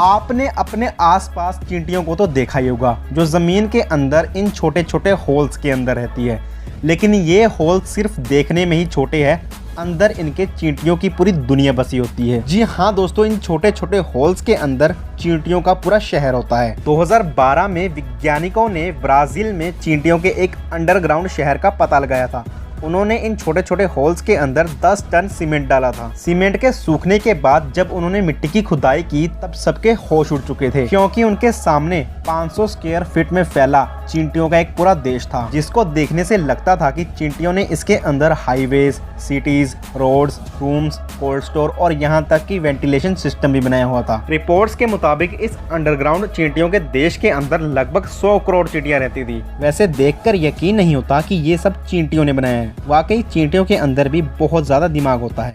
आपने अपने आसपास चींटियों को तो देखा ही होगा जो ज़मीन के अंदर इन छोटे छोटे होल्स के अंदर रहती है, लेकिन ये होल सिर्फ देखने में ही छोटे हैं, अंदर इनके चींटियों की पूरी दुनिया बसी होती है। जी हाँ दोस्तों, इन छोटे छोटे होल्स के अंदर चींटियों का पूरा शहर होता है। 2012 में वैज्ञानिकों ने ब्राजील में चींटियों के एक अंडरग्राउंड शहर का पता लगाया था। उन्होंने इन छोटे छोटे होल्स के अंदर 10 टन सीमेंट डाला था। सीमेंट के सूखने के बाद जब उन्होंने मिट्टी की खुदाई की तब सबके होश उड़ चुके थे, क्योंकि उनके सामने 500 स्क्वायर फीट में फैला चींटियों का एक पूरा देश था, जिसको देखने से लगता था कि चींटियों ने इसके अंदर highways, cities, roads, rooms, cold store और यहाँ तक कि वेंटिलेशन सिस्टम भी बनाया हुआ था। रिपोर्ट्स के मुताबिक इस अंडरग्राउंड चींटियों के देश के अंदर लगभग 100 करोड़ चींटियां रहती थी। वैसे देखकर यकीन नहीं होता कि ये सब चींटियों ने बनाया है। वाकई चींटियों के अंदर भी बहुत ज्यादा दिमाग होता है।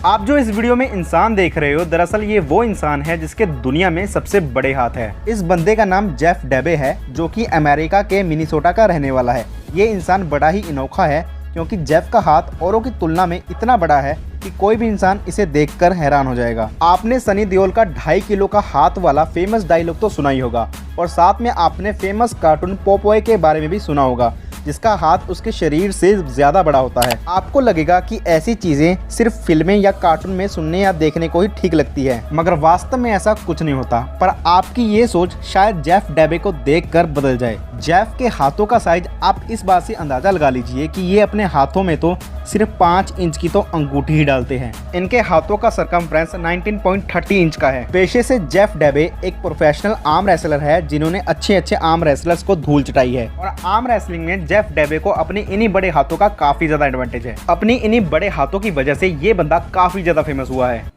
आप जो इस वीडियो में इंसान देख रहे हो, दरअसल ये वो इंसान है जिसके दुनिया में सबसे बड़े हाथ है। इस बंदे का नाम जेफ डेबे है, जो कि अमेरिका के मिनीसोटा का रहने वाला है। ये इंसान बड़ा ही अनोखा है, क्योंकि जेफ का हाथ औरों की तुलना में इतना बड़ा है कि कोई भी इंसान इसे देखकर हैरान हो जाएगा। आपने सनी देओल का 2.5 किलो का हाथ वाला फेमस डायलॉग तो सुना ही होगा, और साथ में आपने फेमस कार्टून पोपोय के बारे में भी सुना होगा, जिसका हाथ उसके शरीर से ज्यादा बड़ा होता है। आपको लगेगा कि ऐसी चीजें सिर्फ फिल्में या कार्टून में सुनने या देखने को ही ठीक लगती है, मगर वास्तव में ऐसा कुछ नहीं होता। पर आपकी ये सोच शायद जेफ डेबे को देखकर बदल जाए। जेफ के हाथों का साइज आप इस बात से अंदाजा लगा लीजिए कि ये अपने हाथों में तो सिर्फ 5 इंच की तो अंगूठी ही डालते हैं। इनके हाथों का सरकमफ्रेंस 19.30 इंच का है। पेशे से जेफ डेबे एक प्रोफेशनल आर्म रेसलर है, जिन्होंने अच्छे आर्म रेसलर्स को धूल चटाई है। और आर्म रेसलिंग में जेफ डेबे को अपने इन्हीं बड़े हाथों का काफी ज्यादा एडवांटेज है। अपनी इन्हीं बड़े हाथों की वजह से ये बंदा काफी ज्यादा फेमस हुआ है।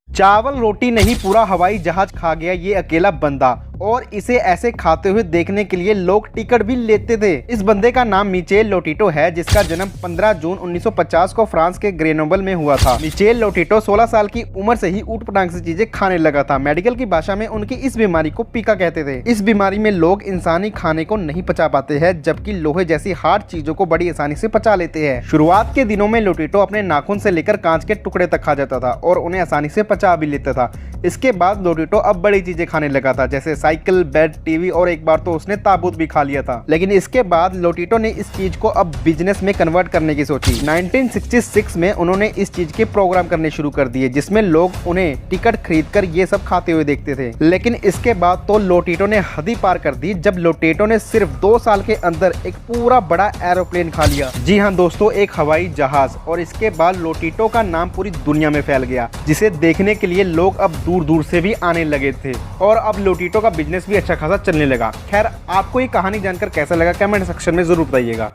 चावल रोटी नहीं, पूरा हवाई जहाज खा गया ये अकेला बंदा, और इसे ऐसे खाते हुए देखने के लिए लोग टिकट भी लेते थे। इस बंदे का नाम मिचेल लोटिटो है, जिसका जन्म 15 जून 1950 को फ्रांस के ग्रेनोबल में हुआ था। मिचेल लोटिटो 16 साल की उम्र से ही ऊट पटांग से चीजें खाने लगा था। मेडिकल की भाषा में उनकी इस बीमारी को पिका कहते थे। इस बीमारी में लोग इंसानी खाने को नहीं पचा पाते हैं, जबकि लोहे जैसी हार्ड चीजों को बड़ी आसानी से पचा लेते हैं। शुरुआत के दिनों में लोटिटो अपने नाखून से लेकर कांच के टुकड़े तक खा जाता था और उन्हें आसानी से पचा भी लेता था। इसके बाद लोटिटो अब बड़ी चीजें खाने लगा था, जैसे साइकिल, बेड, टीवी, और एक बार तो उसने ताबूत भी खा लिया था। लेकिन इसके बाद लोटिटो ने इस चीज को अब बिजनेस में कन्वर्ट करने की सोची। 1966 में उन्होंने इस चीज के प्रोग्राम करने शुरू कर दिए, जिसमें लोग उन्हें टिकट खरीदकर ये सब खाते हुए देखते थे। लेकिन इसके बाद तो लोटिटो ने हद ही पार कर दी, जब लोटिटो ने सिर्फ 2 साल के अंदर एक पूरा बड़ा एरोप्लेन खा लिया। जी हाँ दोस्तों, एक हवाई जहाज। और इसके बाद लोटिटो का नाम पूरी दुनिया में फैल गया, जिसे देखने के लिए लोग अब दूर दूर से भी आने लगे थे, और अब लोटिटो का बिजनेस भी अच्छा खासा चलने लगा। खैर, आपको ये कहानी जानकर कैसा लगा कमेंट सेक्शन में जरूर बताइएगा।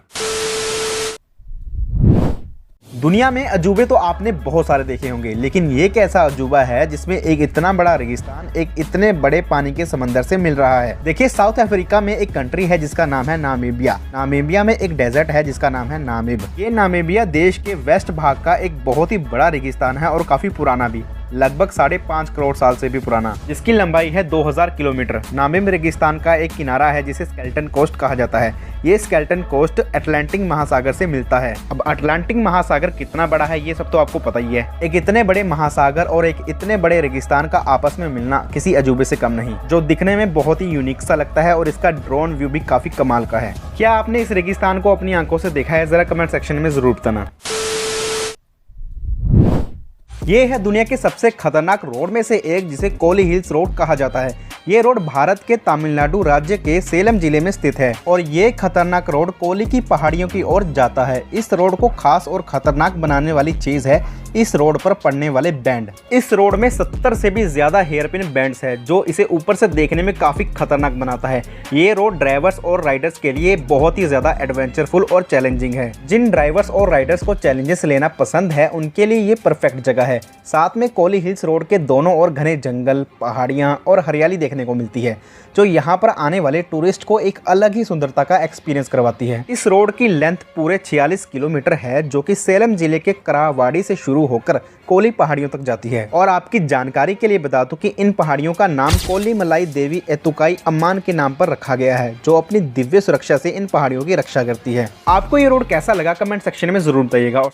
दुनिया में अजूबे तो आपने बहुत सारे देखे होंगे, लेकिन ये कैसा अजूबा है जिसमें एक इतना बड़ा रेगिस्तान एक इतने बड़े पानी के समंदर से मिल रहा है। देखिए, साउथ अफ्रीका में एक कंट्री है जिसका नाम है नामीबिया। नामीबिया में एक डेजर्ट है जिसका नाम है नामीब। ये नामीबिया देश के वेस्ट भाग का एक बहुत ही बड़ा रेगिस्तान है और काफी पुराना भी, लगभग 5.5 करोड़ साल से भी पुराना, जिसकी लंबाई है 2000 किलोमीटर। नामीब रेगिस्तान का एक किनारा है जिसे स्केलेटन कोस्ट कहा जाता है। ये स्केलेटन कोस्ट अटलांटिक महासागर से मिलता है। अब अटलांटिक महासागर कितना बड़ा है ये सब तो आपको पता ही है। एक इतने बड़े महासागर और एक इतने बड़े रेगिस्तान का आपस में मिलना किसी अजूबे से कम नहीं, जो दिखने में बहुत ही यूनिक सा लगता है, और इसका ड्रोन व्यू भी काफी कमाल का है। क्या आपने इस रेगिस्तान को अपनी आंखों से देखा है? जरा कमेंट सेक्शन में जरूर बताना। ये है दुनिया के सबसे खतरनाक रोड में से एक, जिसे कोली हिल्स रोड कहा जाता है। ये रोड भारत के तमिलनाडु राज्य के सेलम जिले में स्थित है, और ये खतरनाक रोड कोली की पहाड़ियों की ओर जाता है। इस रोड को खास और खतरनाक बनाने वाली चीज है इस रोड पर पड़ने वाले बैंड। इस रोड में 70 से भी ज्यादा हेयरपिन बैंड्स है, जो इसे ऊपर से देखने में काफी खतरनाक बनाता है। ये रोड ड्राइवर्स और राइडर्स के लिए बहुत ही ज्यादा एडवेंचरफुल और चैलेंजिंग है। जिन ड्राइवर्स और राइडर्स को चैलेंजेस लेना पसंद है, उनके लिए ये परफेक्ट जगह है। साथ में कोली हिल्स रोड के दोनों ओर घने जंगल, पहाड़ियां और हरियाली देखने को मिलती है, जो यहाँ पर आने वाले टूरिस्ट को एक अलग ही सुंदरता का एक्सपीरियंस करवाती है। इस रोड की लेंथ पूरे 46 किलोमीटर है, जो कि सेलम जिले के करावाड़ी से शुरू होकर कोली पहाड़ियों तक जाती है। और आपकी जानकारी के लिए बता दूं कि इन पहाड़ियों का नाम कोली मलाई देवी एतुकाई अम्मान के नाम पर रखा गया है, जो अपनी दिव्य सुरक्षा से इन पहाड़ियों की रक्षा करती है। आपको ये रोड कैसा लगा कमेंट सेक्शन में जरूर बताइएगा।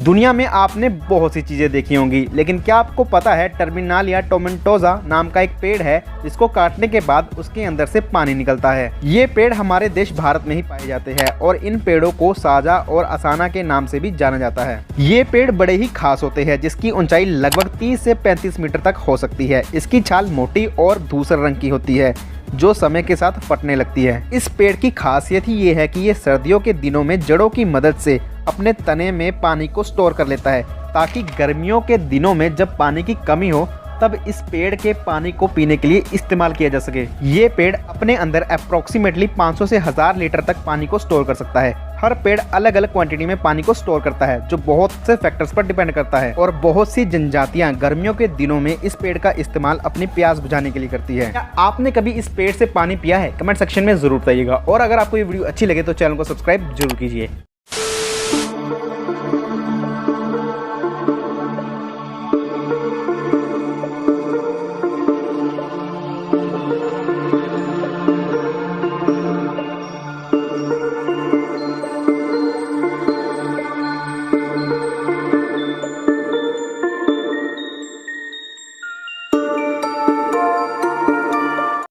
दुनिया में आपने बहुत सी चीजें देखी होंगी, लेकिन क्या आपको पता है टर्मिनाल या टोमेंटोजा नाम का एक पेड़ है जिसको काटने के बाद उसके अंदर से पानी निकलता है। ये पेड़ हमारे देश भारत में ही पाए जाते हैं और इन पेड़ों को साजा और असाना के नाम से भी जाना जाता है। ये पेड़ बड़े ही खास होते हैं जिसकी ऊंचाई लगभग 30 से 35 मीटर तक हो सकती है। इसकी छाल मोटी और धूसर रंग की होती है जो समय के साथ फटने लगती है। इस पेड़ की खासियत ही ये है कि ये सर्दियों के दिनों में जड़ों की मदद से अपने तने में पानी को स्टोर कर लेता है ताकि गर्मियों के दिनों में जब पानी की कमी हो तब इस पेड़ के पानी को पीने के लिए इस्तेमाल किया जा सके। ये पेड़ अपने अंदर अप्रोक्सीमेटली 500 से 1000 लीटर तक पानी को स्टोर कर सकता है। हर पेड़ अलग अलग क्वांटिटी में पानी को स्टोर करता है जो बहुत से फैक्टर्स पर डिपेंड करता है और बहुत सी जनजातियां गर्मियों के दिनों में इस पेड़ का इस्तेमाल अपनी प्यास बुझाने के लिए करती है। क्या आपने कभी इस पेड़ से पानी पिया है? कमेंट सेक्शन में जरूर बताइएगा और अगर आपको ये वीडियो अच्छी लगे तो चैनल को सब्सक्राइब जरूर कीजिए।